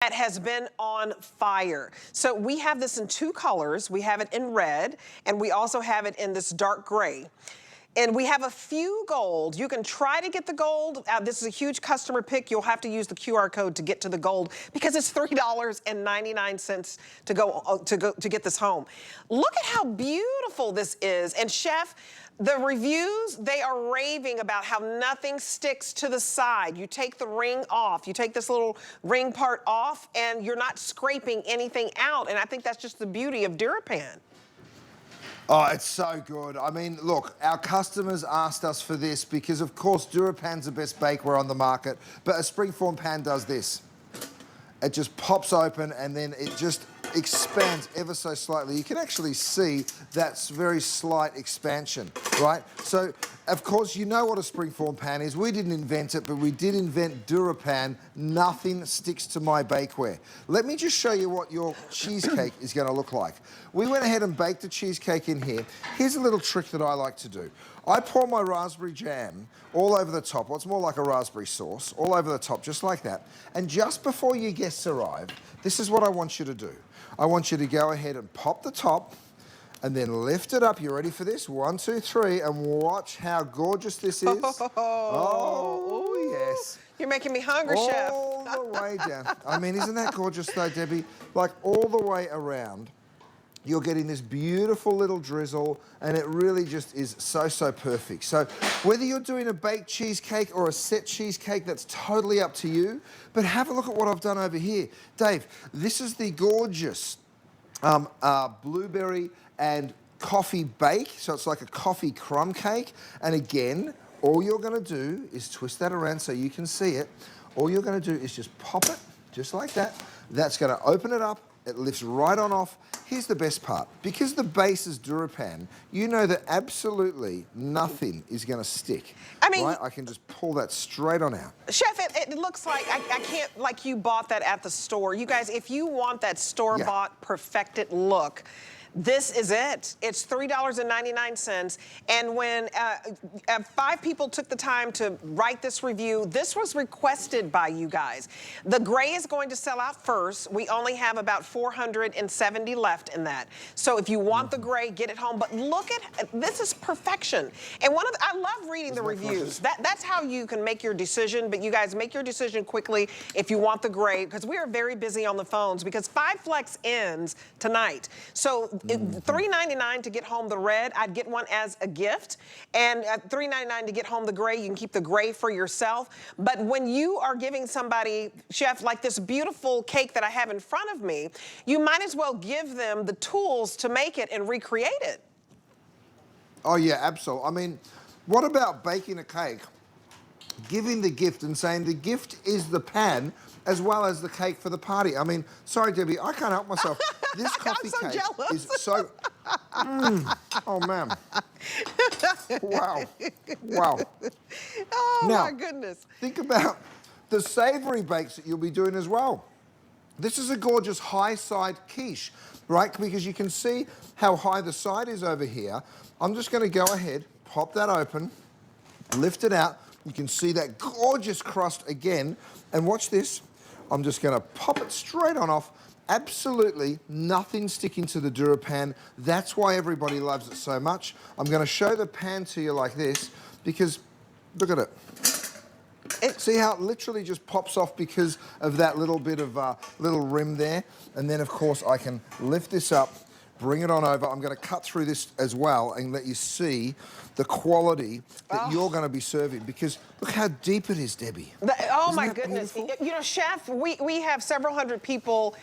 that has been on fire. So we have this in 2 colors. We have it in red, and we also have it in this dark gray. And we have a few gold. You can try to get the gold. This is a huge customer pick. You'll have to use the QR code to get to the gold because it's $3.99 to get this home. Look at how beautiful this is. And Chef, the reviews, they are raving about how nothing sticks to the side. You take the ring off. You take this little ring part off, and you're not scraping anything out. And I think that's just the beauty of DuraPan. Oh, it's so good. I mean, look, our customers asked us for this because, of course, DuraPan's the best bakeware on the market, but a Springform pan does this. It just pops open and then it just expands ever so slightly. You can actually see that very slight expansion, right? So, of course, you know what a Springform pan is. We didn't invent it, but we did invent DuraPan. Nothing sticks to my bakeware. Let me just show you what your cheesecake is going to look like. We went ahead and baked a cheesecake in here. Here's a little trick that I like to do. I pour my raspberry jam all over the top. Well, it's more like a raspberry sauce, all over the top, just like that. And just before your guests arrive, this is what I want you to do. I want you to go ahead and pop the top and then lift it up. You ready for this? 1, 2, 3, and watch how gorgeous this is. Oh, yes. You're making me hungry, Chef. All the way down. I mean, isn't that gorgeous though, Debbie? Like all the way around. You're getting this beautiful little drizzle, and it really just is so, so perfect. So whether you're doing a baked cheesecake or a set cheesecake, that's totally up to you. But have a look at what I've done over here. Dave, this is the gorgeous blueberry and coffee bake. So it's like a coffee crumb cake. And again, all you're gonna do is twist that around so you can see it. All you're gonna do is just pop it, just like that. That's gonna open it up. It lifts right on off. Here's the best part. Because the base is DuraPan, you know that absolutely nothing is going to stick. I mean, right? I can just pull that straight on out. Chef, it looks like I can't, like you bought that at the store. You guys, if you want that store-bought perfected look, this is it. It's $3.99. And when 5 people took the time to write this review, this was requested by you guys. The gray is going to sell out first. We only have about 470 left in that. So if you want the gray, get it home. But look at, this is perfection. And I love reading the reviews. That's how you can make your decision. But you guys make your decision quickly if you want the gray, because we are very busy on the phones because 5 Flex ends tonight. So $3.99 to get home the red. I'd get one as a gift. And at $3.99 to get home the gray, you can keep the gray for yourself. But when you are giving somebody, Chef, like this beautiful cake that I have in front of me, you might as well give them the tools to make it and recreate it. Oh, yeah, absolutely. I mean, what about baking a cake, giving the gift and saying the gift is the pan as well as the cake for the party? I mean, sorry, Debbie, I can't help myself. This coffee I'm so cake jealous. is so... Oh, man. Wow. Wow. Oh, now, my goodness. Think about the savory bakes that you'll be doing as well. This is a gorgeous high-side quiche, right? Because you can see how high the side is over here. I'm just going to go ahead, pop that open, lift it out. You can see that gorgeous crust again. And watch this. I'm just going to pop it straight on off. Absolutely nothing sticking to the DuraPan. That's why everybody loves it so much. I'm going to show the pan to you like this because look at it. See how it literally just pops off because of that little bit of little rim there? And then, of course, I can lift this up, bring it on over. I'm going to cut through this as well and let you see the quality that you're going to be serving because look how deep it is, Debbie. Oh, Isn't my that goodness. beautiful? You know, Chef, we have several hundred people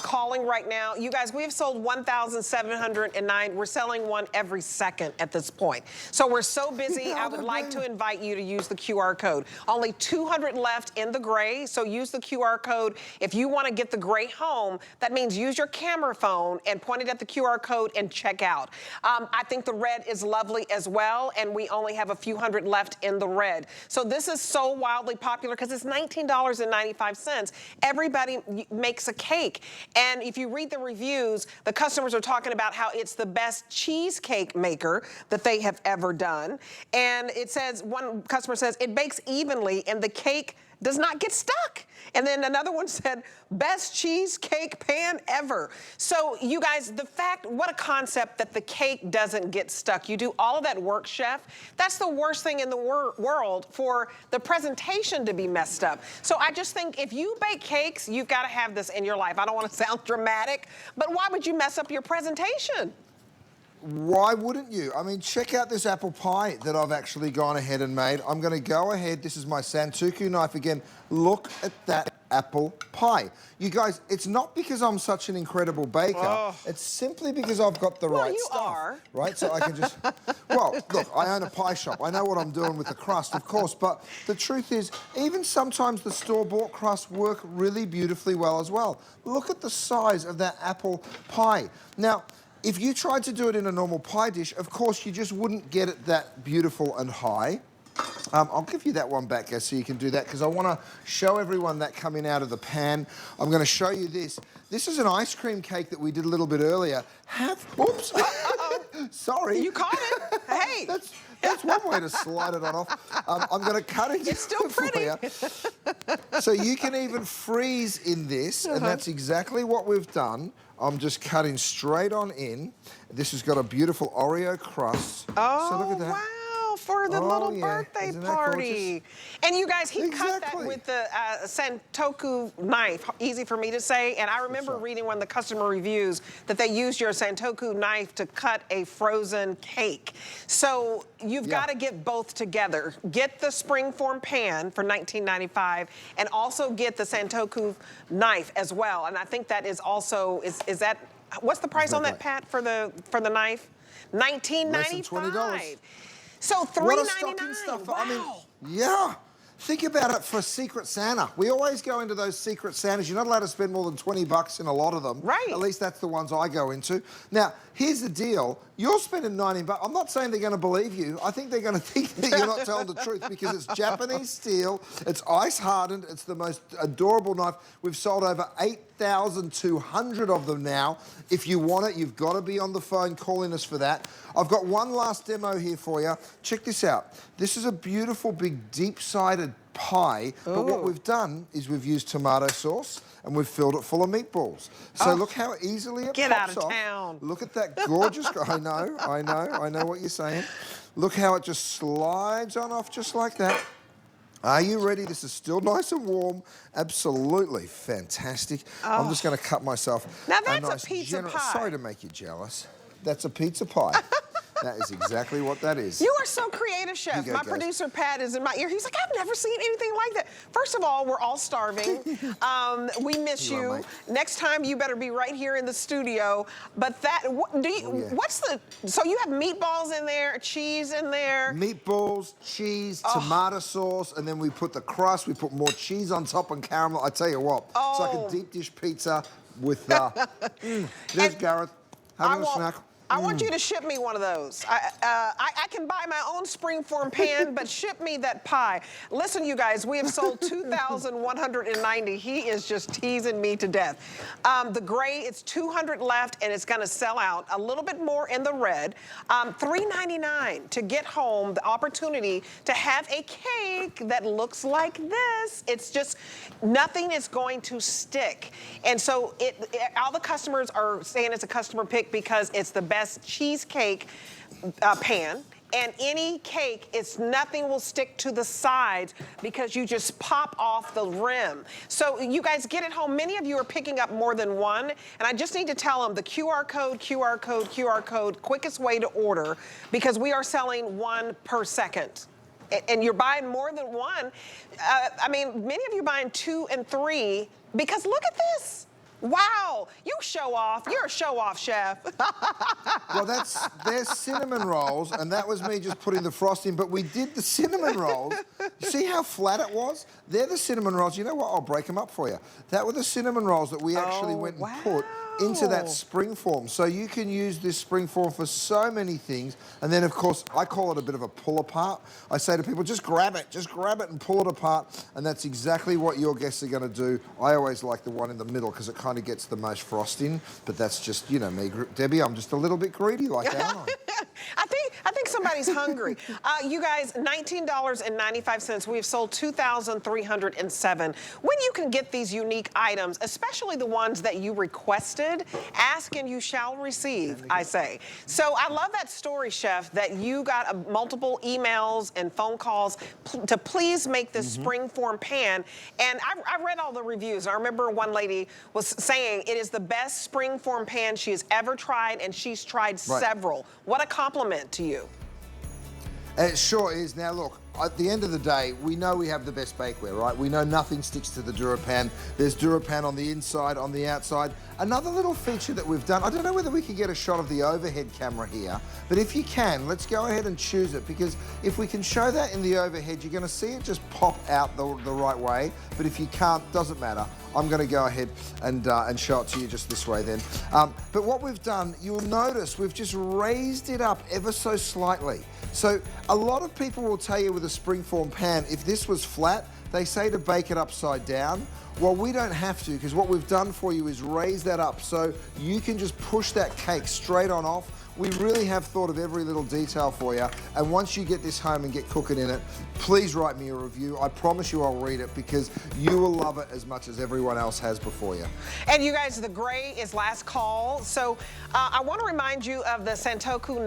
calling right now. You guys, we have sold 1,709. We're selling one every second at this point. So we're so busy. I would like to invite you to use the QR code. Only 200 left in the gray, so use the QR code. If you want to get the gray home, that means use your camera phone and point it at the QR code and check out. I think the red is lovely as well, and we only have a few hundred left in the red. So this is so wildly popular because it's $19.95. Everybody makes a cake. And if you read the reviews, the customers are talking about how it's the best cheesecake maker that they have ever done. And it says, one customer says, it bakes evenly and the cake does not get stuck. And then another one said, best cheesecake pan ever. So you guys, what a concept that the cake doesn't get stuck. You do all of that work, chef. That's the worst thing in the world, for the presentation to be messed up. So I just think if you bake cakes, you've got to have this in your life. I don't want to sound dramatic, but why would you mess up your presentation? Why wouldn't you? I mean, check out this apple pie that I've actually gone ahead and made. I'm going to go ahead. This is my Santoku knife again. Look at that apple pie. You guys, it's not because I'm such an incredible baker. Oh. It's simply because I've got the right stuff. Are. Right? So I can just... Well, look, I own a pie shop. I know what I'm doing with the crust, of course. But the truth is, even sometimes the store-bought crusts work really beautifully well as well. Look at the size of that apple pie. Now, if you tried to do it in a normal pie dish, of course, you just wouldn't get it that beautiful and high. I'll give you that one back, guys, so you can do that, because I want to show everyone that coming out of the pan. I'm going to show you this. This is an ice cream cake that we did a little bit earlier. Oops. Sorry. You caught it. Hey. That's one way to slide it on off. I'm going to cut it. It's still pretty. So you can even freeze in this, and that's exactly what we've done. I'm just cutting straight on in. This has got a beautiful Oreo crust. Oh, so look at that. Wow. For the little birthday Isn't party. And you guys, he cut that with the Santoku knife. Easy for me to say. And I remember reading one of the customer reviews that they used your Santoku knife to cut a frozen cake. So you've got to get both together. Get the Springform pan for $19.95 and also get the Santoku knife as well. And I think that is also, is that, what's the price on that, Pat, for the knife? $19.95. Less than $20. So $3.99. What a stocking stuffer. Wow. I mean, yeah. Think about it for Secret Santa. We always go into those Secret Santas. You're not allowed to spend more than $20 in a lot of them. Right. At least that's the ones I go into. Now, here's the deal. You're spending $19. I'm not saying they're going to believe you. I think they're going to think that you're not telling the truth, because it's Japanese steel. It's ice hardened. It's the most adorable knife. We've sold over 8,200 of them now. If you want it, you've got to be on the phone calling us for that. I've got one last demo here for you. Check this out. This is a beautiful, big, deep-sided pie, but what we've done is we've used tomato sauce and we've filled it full of meatballs. So look how easily it Get pops out of off. town. Look at that gorgeous... I know what you're saying. Look how it just slides on off just like that. Are you ready? This is still nice and warm. Absolutely fantastic. I'm just going to cut myself now that's nice a pizza pie. Sorry to make you jealous. That's a pizza pie. That is exactly what that is. You are so creative, chef. My producer, Pat, is in my ear. He's like, I've never seen anything like that. First of all, we're all starving. We miss you. Next time, you better be right here in the studio. But that, so you have meatballs in there, cheese in there? Meatballs, cheese, tomato sauce, and then we put the crust, we put more cheese on top and caramel. I tell you what, it's like a deep dish pizza with, there's Gareth having a snack. I want you to ship me one of those. I can buy my own Springform pan, but ship me that pie. Listen, you guys, we have sold 2,190. He is just teasing me to death. The gray, it's 200 left, and it's going to sell out. A little bit more in the red. $3.99 to get home, the opportunity to have a cake that looks like this. It's just, nothing is going to stick. And so all the customers are saying it's a customer pick because it's the best cheesecake pan, and any cake, nothing will stick to the sides because you just pop off the rim. So you guys get it home. Many of you are picking up more than one, and I just need to tell them the QR code, quickest way to order, because we are selling one per second. And you're buying more than one. I mean, many of you buying 2 and 3, because look at this. Wow, you show off. You're a show-off chef. Well, there's cinnamon rolls, and that was me just putting the frosting, but we did the cinnamon rolls. You see how flat it was? They're the cinnamon rolls. You know what? I'll break them up for you. That were the cinnamon rolls that we actually went and put into that Springform. So you can use this Springform for so many things. And then, of course, I call it a bit of a pull apart. I say to people, just grab it and pull it apart. And that's exactly what your guests are going to do. I always like the one in the middle because it kind of gets the most frosting. But that's just, you know me, Debbie, I'm just a little bit greedy like that, aren't I? I think some somebody's hungry. You guys, $19.95. We've sold 2,307. When you can get these unique items, especially the ones that you requested, ask and you shall receive, I say. So I love that story, Chef, that you got multiple emails and phone calls to please make this Springform pan. And I read all the reviews. I remember one lady was saying it is the best Springform pan she has ever tried, and she's tried several. What a compliment to you. It sure is. Now look, at the end of the day, we know we have the best bakeware, right? We know nothing sticks to the DuraPan. There's DuraPan on the inside, on the outside. Another little feature that we've done, I don't know whether we can get a shot of the overhead camera here, but if you can, let's go ahead and choose it, because if we can show that in the overhead, you're gonna see it just pop out the right way, but if you can't, doesn't matter. I'm gonna go ahead and show it to you just this way then. But what we've done, you'll notice we've just raised it up ever so slightly. So a lot of people will tell you with a Springform pan, if this was flat, they say to bake it upside down. Well, we don't have to, because what we've done for you is raise that up so you can just push that cake straight on off. We really have thought of every little detail for you, and once you get this home and get cooking in it, please write me a review. I promise you I'll read it, because you will love it as much as everyone else has before you. And you guys, the gray is last call. So I want to remind you of the Santoku